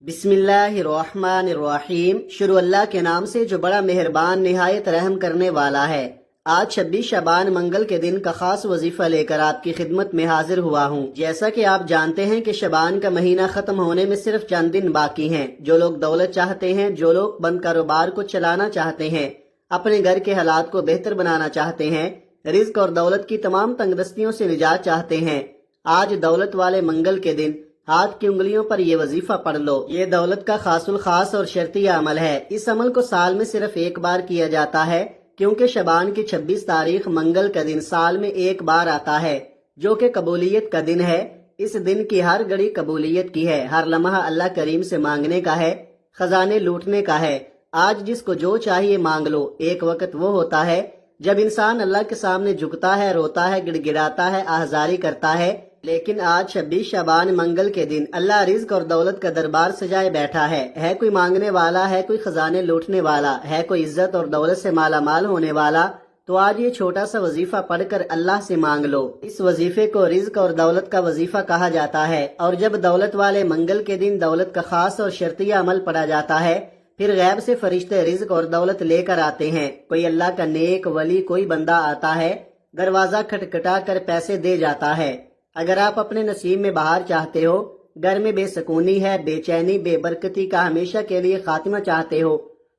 बिस्मिल्लाहिर्रहमानिर्रहीम। शुरू अल्लाह के नाम से जो बड़ा मेहरबान निहायत रहम करने वाला है। आज 26 शबान मंगल के दिन का खास वजीफा लेकर आपकी खिदमत में हाजिर हुआ हूँ। जैसा कि आप जानते हैं कि शबान का महीना खत्म होने में सिर्फ चंद दिन बाकी हैं। जो लोग दौलत चाहते हैं, जो लोग बंद कारोबार को चलाना चाहते हैं, अपने घर के हालात को बेहतर बनाना चाहते हैं, रिज्क और दौलत की तमाम तंगदस्तियों से निजात चाहते हैं, आज दौलत वाले मंगल के दिन हाथ की उंगलियों पर ये वजीफा पढ़ लो। ये दौलत का खासुल खास और शर्ती अमल है। इस अमल को साल में सिर्फ एक बार किया जाता है, क्योंकि शबान की 26 तारीख मंगल का दिन साल में एक बार आता है, जो कि कबूलियत का दिन है। इस दिन की हर घड़ी कबूलियत की है, हर लम्हा अल्लाह करीम से मांगने का है, खजाने लूटने का है। आज जिसको जो चाहिए मांग लो। एक वक्त वो होता है जब इंसान अल्लाह के सामने झुकता है, रोता है, गिड़गिड़ाता है, आह्जारी करता है। लेकिन आज 26 शबान मंगल के दिन अल्लाह रिज्क और दौलत का दरबार सजाए बैठा है। कोई मांगने वाला, है कोई खजाने लूटने वाला, है कोई इज्जत और दौलत से माला माल होने वाला। तो आज ये छोटा सा वजीफा पढ़कर अल्लाह से मांग लो। इस वजीफे को रिज्क और दौलत का वजीफा कहा जाता है। और जब दौलत वाले मंगल के दिन दौलत का खास और शर्तिया अमल पढ़ा जाता है, फिर गैब से फरिश्ते रिज्क और दौलत लेकर आते हैं। कोई अल्लाह का नेक वली, कोई बंदा आता है, दरवाजा खटखटा कर पैसे दे जाता है। अगर आप अपने नसीब में बाहर चाहते हो, घर में बेसकूनी है, बेचैनी, बेबरकती का हमेशा के लिए खात्मा चाहते हो,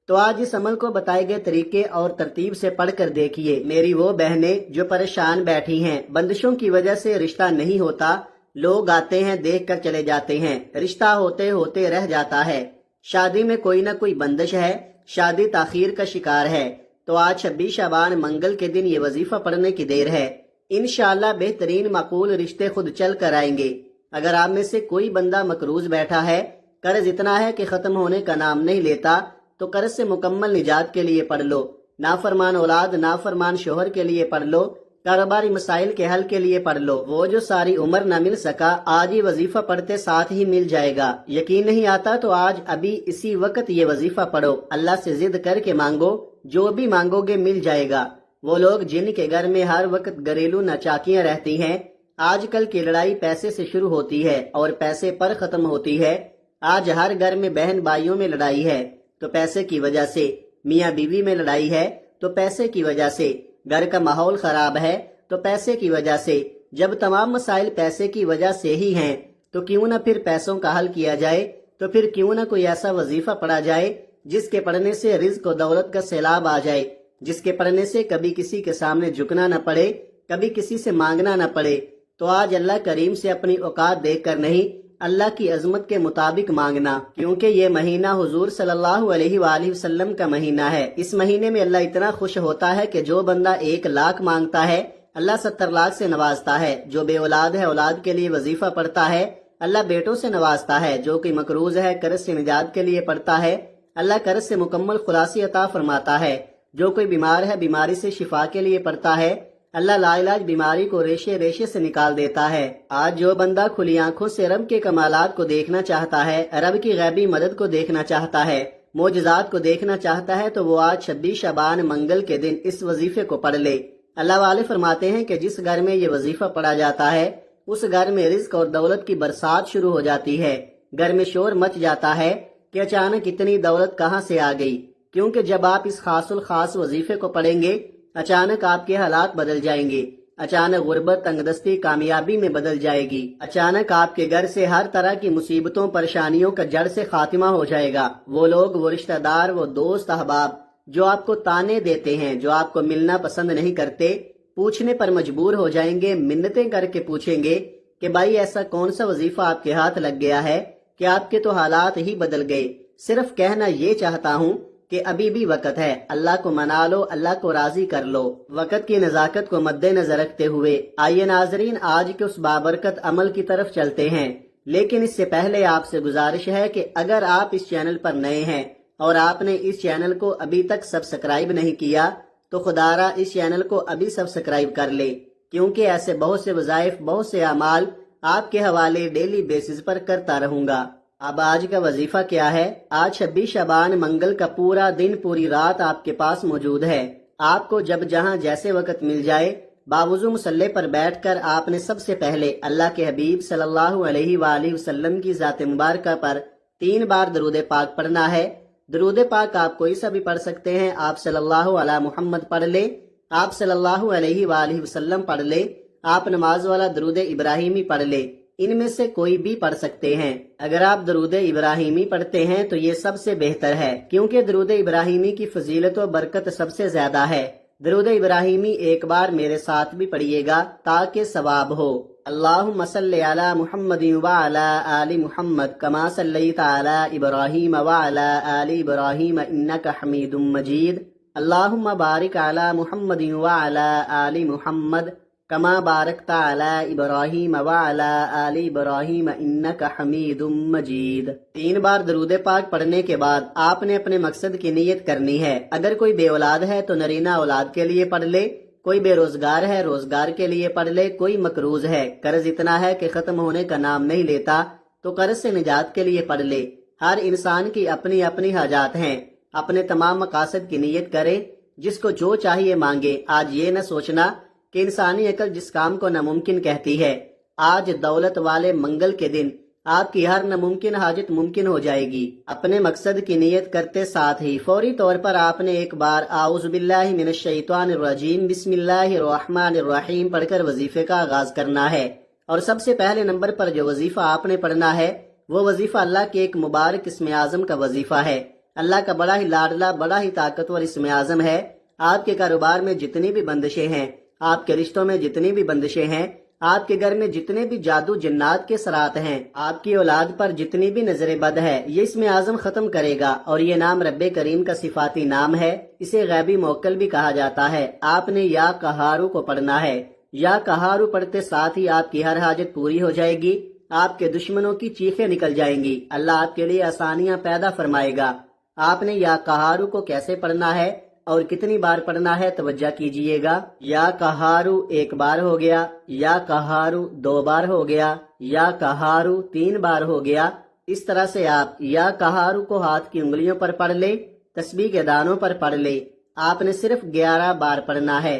तो आज इस अमल को बताए गए तरीके और तरतीब से पढ़कर देखिए। मेरी वो बहनें जो परेशान बैठी हैं, बंदिशों की वजह से रिश्ता नहीं होता, लोग आते हैं देख कर चले जाते हैं, रिश्ता होते होते रह जाता है, शादी में कोई ना कोई बंदिश है, शादी ताखीर का शिकार है, तो आज 26 शबान मंगल के दिन ये वजीफा पढ़ने की देर है। इंशाअल्लाह बेहतरीन माकूल रिश्ते खुद चल कर आएंगे। अगर आप में से कोई बंदा मकरूज बैठा है, कर्ज इतना है कि खत्म होने का नाम नहीं लेता, तो कर्ज से मुकम्मल निजात के लिए पढ़ लो। नाफरमान औलाद, नाफरमान शोहर के लिए पढ़ लो। कारोबारी मसाइल के हल के लिए पढ़ लो। वो जो सारी उम्र न मिल सका, आज ये वजीफा पढ़ते साथ ही मिल जाएगा। यकीन नहीं आता तो आज अभी इसी वक्त ये वजीफा पढ़ो। अल्लाह से जिद करके मांगो, जो भी मांगोगे मिल जाएगा। वो लोग जिनके घर में हर वक्त घरेलू नाचाकियां रहती हैं, आजकल की लड़ाई पैसे से शुरू होती है और पैसे पर खत्म होती है। आज हर घर में बहन भाइयों में लड़ाई है तो पैसे की वजह से, मियाँ बीवी में लड़ाई है तो पैसे की वजह से, घर का माहौल खराब है तो पैसे की वजह से। जब तमाम मसाइल पैसे की वजह से ही हैं, तो क्यों न फिर पैसों का हल किया जाए। तो फिर क्यों न कोई ऐसा वजीफा पढ़ा जाए जिसके पढ़ने से रिज्क और दौलत का सैलाब आ जाए, जिसके पढ़ने से कभी किसी के सामने झुकना न पड़े, कभी किसी से मांगना न पड़े। तो आज अल्लाह करीम से अपनी औकात देखकर नहीं, अल्लाह की अजमत के मुताबिक मांगना, क्योंकि ये महीना हुजूर सल्लल्लाहु अलैहि वसल्लम का महीना है। इस महीने में अल्लाह इतना खुश होता है कि जो बंदा 1 लाख मांगता है, अल्लाह 70 लाख से नवाजता है। जो बे औलाद है, औलाद के लिए वजीफा पढ़ता है, अल्लाह बेटों से नवाजता है। जो कोई मकरूज है, कर्ज से निजात के लिए पढ़ता है, अल्लाह कर्ज से मुकम्मल खुलासी अता फरमाता है। जो कोई बीमार है, बीमारी से शिफा के लिए पढ़ता है, अल्लाह लाइलाज बीमारी को रेशे रेशे से निकाल देता है। आज जो बंदा खुली आंखों से रब के कमालात को देखना चाहता है, रब की गैबी मदद को देखना चाहता है, मोजज़ात को देखना चाहता है, तो वो आज 26 शबान मंगल के दिन इस वजीफे को पढ़ ले। अल्लाह वाले फरमाते हैं कि जिस घर में ये वजीफा पढ़ा जाता है, उस घर में रिज्क और दौलत की बरसात शुरू हो जाती है। घर में शोर मच जाता है कि अचानक इतनी दौलत कहाँ से आ गई। क्योंकि जब आप इस खासुल खास वजीफे को पढ़ेंगे, अचानक आपके हालात बदल जाएंगे। अचानक गुर्बत, तंगदस्ती कामयाबी में बदल जाएगी। अचानक आपके घर से हर तरह की मुसीबतों, परेशानियों का जड़ से खात्मा हो जाएगा। वो लोग, वो रिश्तेदार, वो दोस्त अहबाब जो आपको ताने देते हैं, जो आपको मिलना पसंद नहीं करते, पूछने पर मजबूर हो जाएंगे, मिन्नतें करके पूछेंगे कि भाई ऐसा कौन सा वजीफा आपके हाथ लग गया है कि आपके तो हालात ही बदल गए। सिर्फ कहना ये चाहता हूँ कि अभी भी वक्त है, अल्लाह को मना लो, अल्लाह को राजी कर लो। वक्त की नजाकत को मद्देनजर रखते हुए आइए नाजरीन, आज के उस बाबरकत अमल की तरफ चलते हैं। लेकिन इससे पहले आपसे गुजारिश है कि अगर आप इस चैनल पर नए हैं और आपने इस चैनल को अभी तक सब्सक्राइब नहीं किया, तो खुदारा इस चैनल को अभी सब्सक्राइब कर ले, क्योंकि ऐसे बहुत से वज़ाइफ, बहुत से अमाल आपके हवाले डेली बेसिस पर करता रहूंगा। अब आज का वजीफा क्या है? आज 26 शबान मंगल का पूरा दिन, पूरी रात आपके पास मौजूद है। आपको जब जहां जैसे वक्त मिल जाए, बावजू मुसल्ले पर बैठकर आपने सबसे पहले अल्लाह के हबीब सल्लल्लाहु अलैहि वसल्लम की ज़ात मुबारका पर 3 बार दरूद पाक पढ़ना है। दरूद पाक आप कोई सा भी पढ़ सकते हैं। आप सल्लल्लाहु अला मुहम्मद पढ़ ले, आप सल्लल्लाहु अलैहि वसल्लम पढ़ ले, आप नमाज वाला दरूद इब्राहिमी पढ़ ले, इनमें से कोई भी पढ़ सकते हैं। अगर आप दरूद इब्राहिमी पढ़ते हैं तो ये सबसे बेहतर है, क्योंकि दरूद इब्राहिमी की फजीलत और बरकत सबसे ज्यादा है। दरूद इब्राहिमी एक बार मेरे साथ भी पढ़िएगा ताकि सवाब हो। अल्लाहुम्मा सल्लि अला मुहम्मदिन व अला आलि मुहम्मद कमा सल्लैता अला इब्राहीम व अला आलि इब्राहीम इन्नका हमीदुम मजीद। अल्लाहुम्मा बारिक अला मुहम्मदिन व अला आलि मुहम्मद कमा बारकता अला इब्राहीम व अला आलि इब्राहीम इन्नका हमीदुम मजीद। 3 बार दरूद पाक पढ़ने के बाद आपने अपने मकसद की नियत करनी है। अगर कोई बे औलाद है तो नरीना औलाद के लिए पढ़ ले, कोई बेरोजगार है रोजगार के लिए पढ़ ले, कोई मकरूज है कर्ज इतना है कि खत्म होने का नाम नहीं लेता तो कर्ज से निजात के लिए पढ़ ले। हर इंसान की अपनी अपनी हाजात हैं। अपने तमाम मकासद की नियत करे, जिसको जो चाहिए मांगे। आज ये न सोचना कि इंसानी अकल जिस काम को नामुमकिन कहती है। आज दौलत वाले मंगल के दिन आपकी हर नामुमकिन हाजत मुमकिन हो जाएगी। अपने मकसद की नियत करते साथ ही फौरी तौर पर आपने एक बार आऊज़ु बिल्लाहि मिनश शैतानिर रजीम बिस्मिल्लाहिर रहमानिर रहीम पढ़कर वजीफे का आगाज करना है। और सबसे पहले नंबर पर जो वजीफा आपने पढ़ना है वो वजीफा अल्लाह के एक मुबारक इस्म आज़म का वजीफा है। अल्लाह का बड़ा ही लाडला बड़ा ही ताकतवर इस्म आज़म है। आपके कारोबार में जितनी भी बंदिशें हैं, आपके रिश्तों में जितनी भी बंदिशें हैं, आपके घर में जितने भी जादू जिन्नात के सरात हैं, आपकी औलाद पर जितनी भी नजर बद है, ये इसमें आजम खत्म करेगा। और ये नाम रब्बे करीम का सिफाती नाम है। इसे गैबी मोक्कल भी कहा जाता है। आपने या कहारू को पढ़ना है। या कहारू पढ़ते साथ ही आपकी हर हाजत पूरी हो जाएगी। आपके दुश्मनों की चीखें निकल जाएंगी। अल्लाह आपके लिए आसानियां पैदा फरमाएगा। आपने या कहारू को कैसे पढ़ना है और कितनी बार पढ़ना है तवज्जो कीजिएगा। या कहारू 1 बार हो गया, या कहारू 2 बार हो गया, या कहारू 3 बार हो गया। इस तरह से आप या कहारू को हाथ की उंगलियों पर पढ़ ले, तस्बीह के दानों पर पढ़ ले। आपने सिर्फ 11 बार पढ़ना है।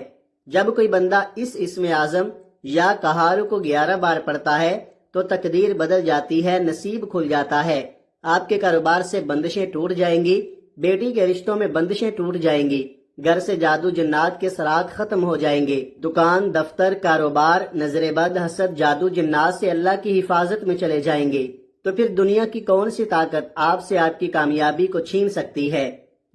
जब कोई बंदा इस इस्म आज़म या कहारू को 11 बार पढ़ता है तो तकदीर बदल जाती है, नसीब खुल जाता है। आपके कारोबार से बंदिशें टूट जाएंगी, बेटी के रिश्तों में बंदिशें टूट जाएंगी, घर से जादू जिन्नात के सराग खत्म हो जाएंगे। दुकान दफ्तर कारोबार नजरे बद हसद जादू जिन्नात से अल्लाह की हिफाजत में चले जाएंगे। तो फिर दुनिया की कौन सी ताकत आपसे आपकी कामयाबी को छीन सकती है।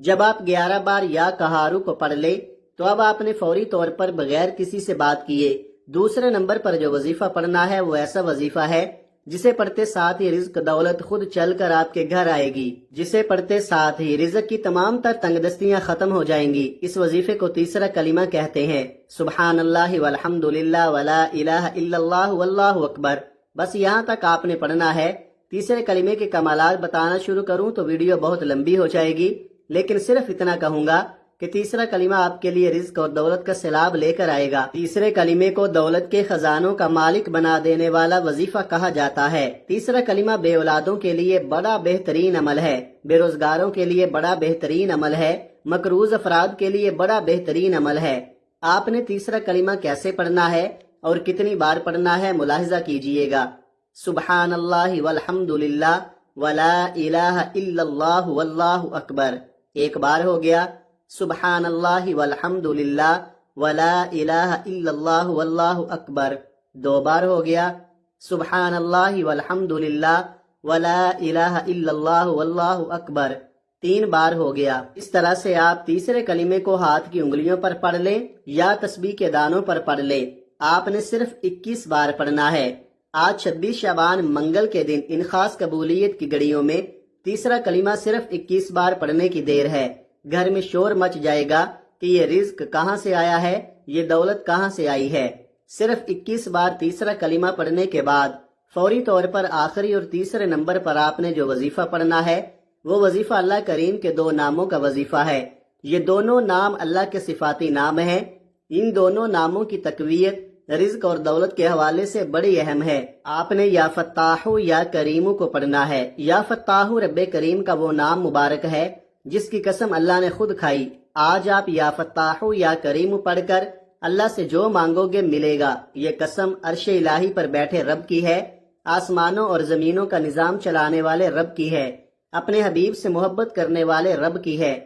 जब आप 11 बार या कहारू को पढ़ ले तो अब आपने फौरी तौर पर बगैर किसी से बात किए दूसरे नंबर पर जो वजीफा पढ़ना है वो ऐसा वजीफा है जिसे पढ़ते साथ ही रिज्क दौलत खुद चलकर आपके घर आएगी। जिसे पढ़ते साथ ही रिज्क की तमाम तर तंगदस्तियां खत्म हो जाएंगी। इस वजीफे को तीसरा कलिमा कहते हैं, सुबहानल्लाहि वल्हम्दुलिल्लाह वला इलाहा इल्लल्लाहु वल्लाहु अकबर। बस यहाँ तक आपने पढ़ना है। तीसरे कलिमे के कमालात बताना शुरू करूँ तो वीडियो बहुत लंबी हो जाएगी, लेकिन सिर्फ इतना कहूँगा कि तीसरा कलिमा आपके लिए रिज्क और दौलत का सैलाब लेकर आएगा। तीसरे कलिमे को दौलत के खजानों का मालिक बना देने वाला वजीफा कहा जाता है। तीसरा कलिमा बे औलादों के लिए बड़ा बेहतरीन अमल है, बेरोजगारों के लिए बड़ा बेहतरीन अमल है, मकरूज अफराद के लिए बड़ा बेहतरीन अमल है। आपने तीसरा कलिमा कैसे पढ़ना है और कितनी बार पढ़ना है मुलाहिजा कीजिएगा। सुबहानल्लाहि वल्हम्दुलिल्लाह वला इलाहा इल्लल्लाहु वल्लाहु अकबर 1 बार हो गया। सुबहानल्लाहि वल्हम्दुलिल्लाह वला इलाहा इल्लल्लाहु वल्लाहु अकबर 2 बार हो गया। सुबहानल्लाहि वल्हम्दुलिल्लाह वला इलाहा इल्लल्लाहु वल्लाहु अकबर 3 बार हो गया। इस तरह से आप तीसरे कलिमे को हाथ की उंगलियों पर पढ़ लें या तस्बीह के दानों पर पढ़ लें। आपने सिर्फ 21 बार पढ़ना है। आज 26 शबान मंगल के दिन इन खास कबूलियत की घड़ियों में तीसरा कलिमा सिर्फ 21 बार पढ़ने की देर है। घर में शोर मच जाएगा कि ये रिज्क कहाँ से आया है, ये दौलत कहाँ से आई है। सिर्फ 21 बार तीसरा कलिमा पढ़ने के बाद फौरी तौर पर आखिरी और तीसरे नंबर पर आपने जो वजीफा पढ़ना है वो वजीफा अल्लाह करीम के 2 नामों का वजीफा है। ये दोनों नाम अल्लाह के सिफाती नाम हैं। इन दोनों नामों की तकवीयत रिज्क और दौलत के हवाले से बड़ी अहम है। आपने या फत्ताहु या करीमु को पढ़ना है। या फत्ताहु रब्बे करीम का वो नाम मुबारक है जिसकी कसम अल्लाह ने खुद खाई। आज आप या फत्ताहु या करीमु पढ़कर अल्लाह से जो मांगोगे मिलेगा। ये कसम अर्श इलाही पर बैठे रब की है। آسمانوں اور زمینوں کا نظام چلانے والے رب کی ہے، اپنے حبیب سے محبت کرنے والے رب کی ہے۔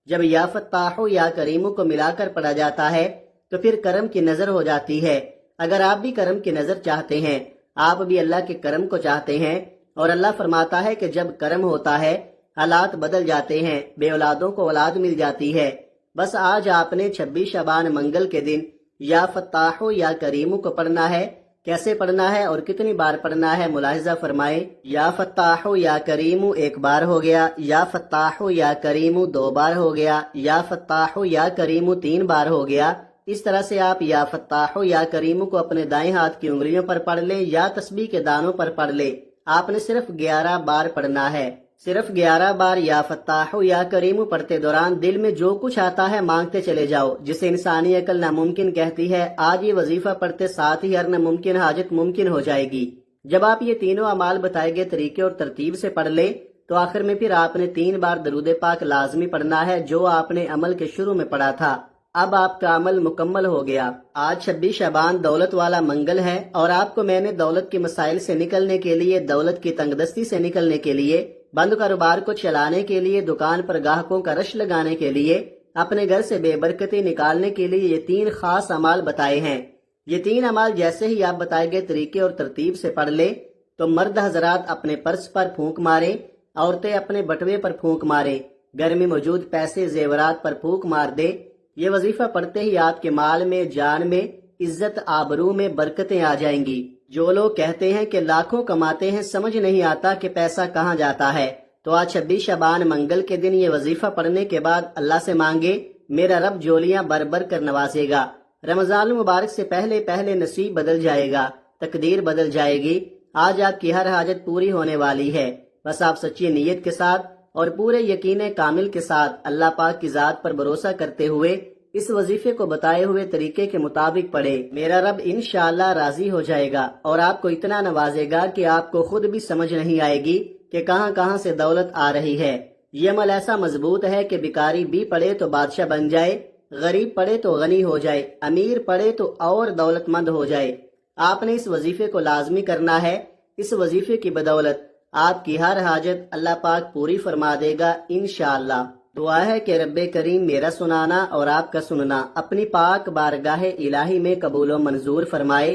جب یا فتاح یا کریم کو ملا کر پڑھا جاتا ہے تو پھر کرم کی نظر ہو جاتی ہے۔ اگر آپ بھی کرم کی نظر چاہتے ہیں، آپ بھی اللہ کے کرم کو چاہتے ہیں، اور اللہ فرماتا ہے کہ جب کرم ہوتا ہے حالات بدل جاتے ہیں، بے اولادوں کو اولاد مل جاتی ہے۔ بس آج آپ نے 26 شعبان منگل کے دن یا فتاح یا کریم کو پڑھنا ہے۔ کیسے پڑھنا ہے اور کتنی بار پڑھنا ہے ملاحظہ فرمائیں۔ یا فتاح یا کریم ایک بار ہو گیا، یا فتاح یا کریم 2 بار ہو گیا، یا فتاح یا کریم 3 بار ہو گیا۔ اس طرح سے آپ یا فتاح یا کریم کو اپنے دائیں ہاتھ کی انگلیوں پر پڑھ لیں یا تسبیح کے دانوں پر پڑھ لیں۔ آپ نے صرف 11 بار پڑھنا ہے۔ صرف 11 بار یا فتاح یا کریم پڑھتے دوران دل میں جو کچھ آتا ہے مانگتے چلے جاؤ، جسے انسانی عقل ناممکن کہتی ہے۔ آج یہ وظیفہ پڑھتے ساتھ ہی ہر ناممکن حاجت ممکن ہو جائے گی۔ جب آپ یہ تینوں اعمال بتائے گئے طریقے اور ترتیب سے پڑھ لیں تو آخر میں پھر آپ نے 3 بار درود پاک لازمی پڑھنا ہے، جو آپ نے عمل کے شروع میں پڑھا تھا۔ اب آپ کا عمل مکمل ہو گیا۔ آج 26 شعبان دولت والا منگل ہے، اور آپ کو میں نے دولت کے مسائل سے نکلنے کے لیے، دولت کی تنگ دستی سے نکلنے کے لیے، بند کاروبار کو چلانے کے لیے، دکان پر گاہکوں کا رش لگانے کے لیے، اپنے گھر سے بے برکتی نکالنے کے لیے یہ 3 خاص اعمال بتائے ہیں۔ یہ 3 اعمال جیسے ہی آپ بتائے گئے طریقے اور ترتیب سے پڑھ لیں تو مرد حضرات اپنے پرس پر پھونک ماریں، عورتیں اپنے بٹوے پر پھونک ماریں، گھر میں موجود پیسے زیورات پر پھونک مار دیں۔ یہ وظیفہ پڑھتے ہی آپ کے مال میں، جان میں، عزت آبرو میں برکتیں آ جائیں گی۔ جو لوگ کہتے ہیں کہ لاکھوں کماتے ہیں، سمجھ نہیں آتا کہ پیسہ کہاں جاتا ہے، تو آج 26 شعبان منگل کے دن یہ وظیفہ پڑھنے کے بعد اللہ سے مانگے، میرا رب جولیاں بھر بھر کر نوازے گا۔ رمضان المبارک سے پہلے پہلے نصیب بدل جائے گا، تقدیر بدل جائے گی۔ آج آپ کی ہر حاجت پوری ہونے والی ہے۔ بس آپ سچی نیت کے ساتھ اور پورے یقین کامل کے ساتھ اللہ پاک کی ذات پر بھروسہ کرتے ہوئے اس وظیفے کو بتائے ہوئے طریقے کے مطابق پڑھے۔ میرا رب انشاءاللہ راضی ہو جائے گا اور آپ کو اتنا نوازے گا کہ آپ کو خود بھی سمجھ نہیں آئے گی کہ کہاں کہاں سے دولت آ رہی ہے۔ یہ عمل ایسا مضبوط ہے کہ بیکاری بھی پڑے تو بادشاہ بن جائے، غریب پڑے تو غنی ہو جائے، امیر پڑے تو اور دولت مند ہو جائے۔ آپ نے اس وظیفے کو لازمی کرنا ہے۔ اس وظیفے کی بدولت آپ کی ہر حاجت اللہ پاک پوری فرما دے گا انشاءاللہ۔ دعا ہے کہ رب کریم میرا سنانا اور آپ کا سننا اپنی پاک بارگاہ الہی میں قبول و منظور فرمائے،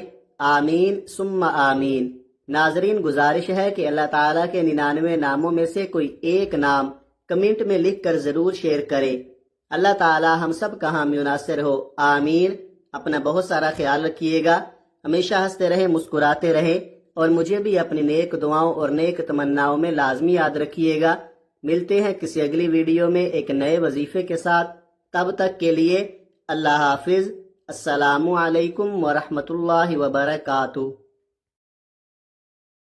آمین ثم آمین۔ ناظرین، گزارش ہے کہ اللہ تعالیٰ کے 99 ناموں میں سے کوئی ایک نام کمنٹ میں لکھ کر ضرور شیئر کرے۔ اللہ تعالیٰ ہم سب کا حامی و ناصر ہو، آمین۔ اپنا بہت سارا خیال رکھیے گا، ہمیشہ ہنستے رہیں، مسکراتے رہیں، اور مجھے بھی اپنی نیک دعاؤں اور نیک تمناؤں میں لازمی یاد رکھیے گا۔ ملتے ہیں کسی اگلی ویڈیو میں ایک نئے وظیفے کے ساتھ۔ تب تک کے لیے اللہ حافظ۔ السلام علیکم ورحمۃ اللہ وبرکاتہ۔